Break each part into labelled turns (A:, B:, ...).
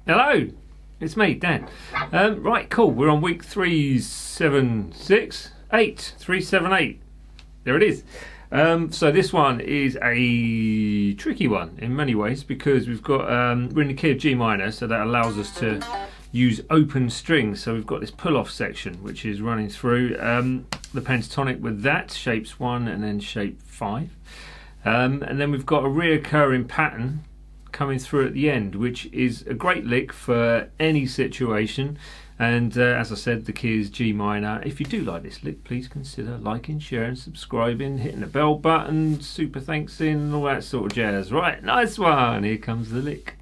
A: Hello, it's me, Dan. Right, cool. We're on week 378. There it is. So this one is a tricky one in many ways because we've got we're in the key of G minor, so that allows us to use open strings. So we've got this pull-off section which is running through the pentatonic with that, shapes 1 and then shape 5. And then we've got a reoccurring pattern coming through at the end, which is a great lick for any situation. And as I said, the key is G minor. If you do like this lick, please consider liking, sharing, subscribing, hitting the bell button, super thanks in, all that sort of jazz. Right, nice one. Here comes the lick.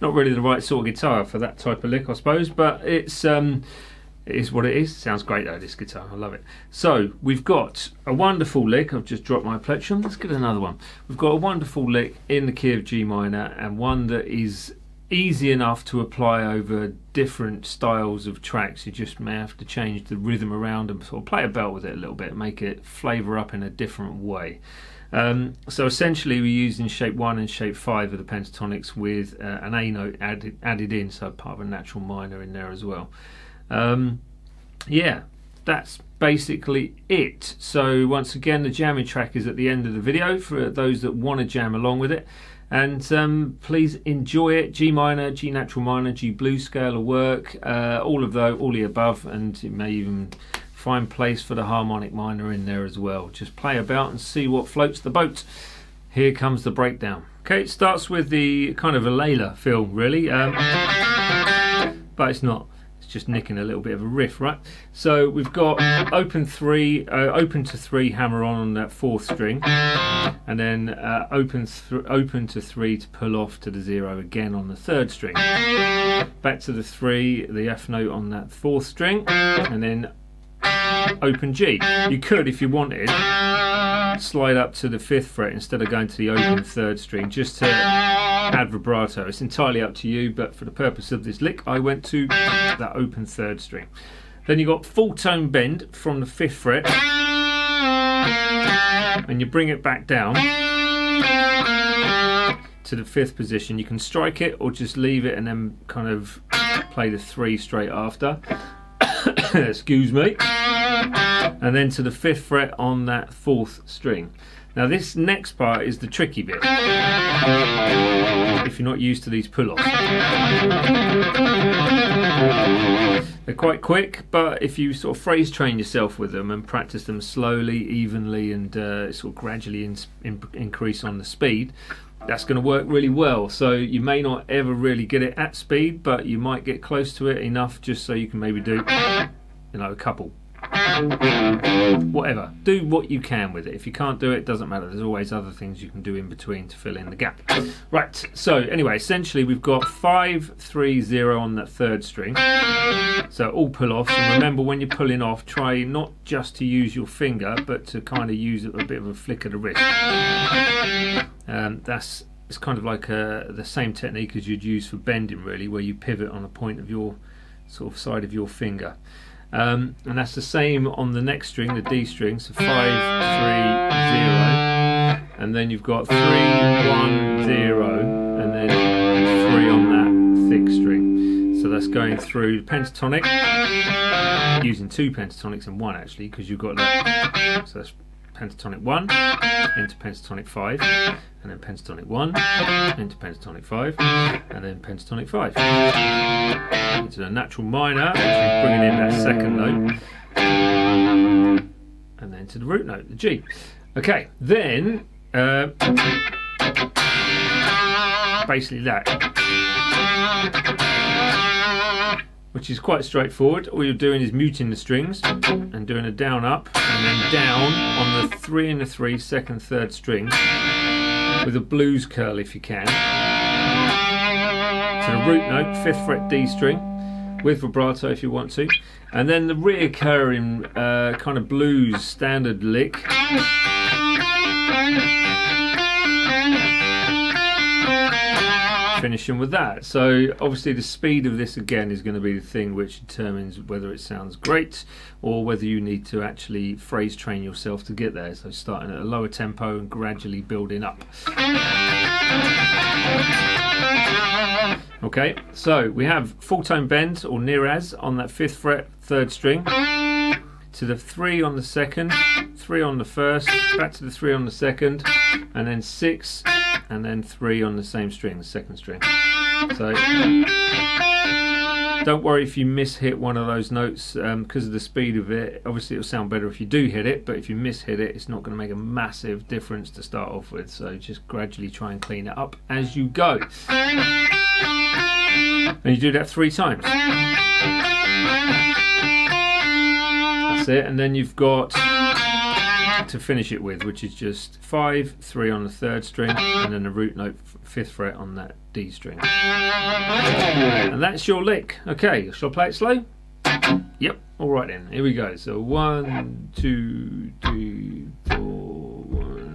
A: Not really the right sort of guitar for that type of lick, I suppose, but it is what it is. Sounds great though, this guitar, I love it. So we've got a wonderful lick. I've just dropped my plectrum. Let's get another one. We've got a wonderful lick in the key of G minor, and one that is easy enough to apply over different styles of tracks. You just may have to change the rhythm around and sort of play a belt with it a little bit, make it flavour up in a different way. So essentially we're using shape 1 and shape 5 of the pentatonics with an A note added in, so part of a natural minor in there as well. Yeah, that's basically it. So once again, the jamming track is at the end of the video for those that want to jam along with it. And please enjoy it. G minor, G natural minor, G blues scale will work, all of those, all the above, and it may even find place for the harmonic minor in there as well. Just play about and see what floats the boat. Here comes the breakdown. Okay, it starts with the kind of a Layla feel really, but it's not. It's just nicking a little bit of a riff, right? So we've got open to 3 hammer on that 4th string, and then open to 3 to pull off to the 0 again on the 3rd string. Back to the 3, the F note on that 4th string, and then open G. You could, if you wanted, slide up to the 5th fret instead of going to the open 3rd string just to add vibrato. It's entirely up to you, but for the purpose of this lick I went to that open 3rd string. Then you got full tone bend from the 5th fret, and you bring it back down to the 5th position. You can strike it or just leave it and then kind of play the 3 straight after. Excuse me. And then to the 5th fret on that 4th string. Now this next part is the tricky bit if you're not used to these pull-offs. They're quite quick, but if you sort of phrase train yourself with them and practice them slowly, evenly, and sort of gradually increase on the speed, that's going to work really well. So you may not ever really get it at speed, but you might get close to it enough just so you can maybe do, you know, a couple. Whatever. Do what you can with it. If you can't do it, doesn't matter. There's always other things you can do in between to fill in the gap. Right, so anyway, essentially we've got 5, 3, 0 on that 3rd string. So all pull-offs, and remember when you're pulling off, try not just to use your finger, but to kind of use a bit of a flick of the wrist. It's kind of like the same technique as you'd use for bending really, where you pivot on a point of your sort of side of your finger. And that's the same on the next string, the D string, so 5, 3, 0, and then you've got 3, 1, 0, and then 3 on that 6th string. So that's going through the pentatonic, using 2 pentatonics and 1 actually, because you've got that. So that's pentatonic 1 into pentatonic 5, and then pentatonic 1 into pentatonic 5, and then pentatonic 5 into the natural minor, which is bringing in that 2nd note, and then to the root note, the G. Okay, then basically that. which is quite straightforward. All you're doing is muting the strings and doing a down up and then down on the 3 and the 3, second, third string with a blues curl if you can. To the root note, 5th fret D string with vibrato if you want to, and then the reoccurring kind of blues standard lick. Finishing with that. So obviously the speed of this again is going to be the thing which determines whether it sounds great or whether you need to actually phrase train yourself to get there. So starting at a lower tempo and gradually building up. Okay, so we have full tone bend or near as on that 5th fret 3rd string, to the 3 on the 2nd, 3 on the 1st, back to the 3 on the 2nd, and then 6 and then 3 on the same string, the 2nd string. So don't worry if you miss-hit one of those notes because of the speed of it. Obviously it'll sound better if you do hit it, but if you miss-hit it, it's not going to make a massive difference to start off with. So just gradually try and clean it up as you go. And you do that 3 times. That's it, and then you've got to finish it with, which is just 5, 3 on the 3rd string, and then the root note 5th fret on that D string. And that's your lick. Okay, shall I play it slow? Yep, alright then, here we go. So 1, 2, 3, 4, 1.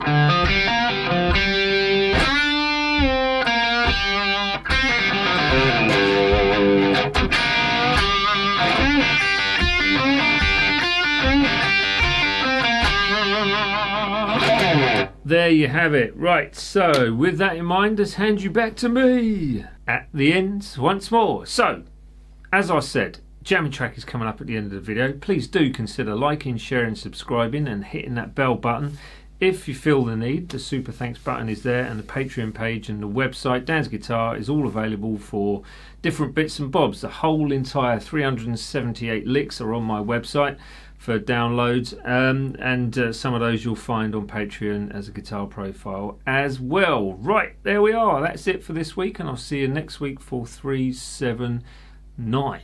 A: There you have it. Right, so with that in mind, let's hand you back to me at the end once more. So, as I said, jamming track is coming up at the end of the video. Please do consider liking, sharing, subscribing and hitting that bell button. If you feel the need, the super thanks button is there, and the Patreon page and the website Dan's Guitar is all available for different bits and bobs. The whole entire 378 licks are on my website for downloads, and some of those you'll find on Patreon as a guitar profile as well. Right, there we are. That's it for this week, and I'll see you next week for 379.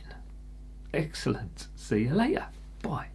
A: Excellent. See you later. Bye.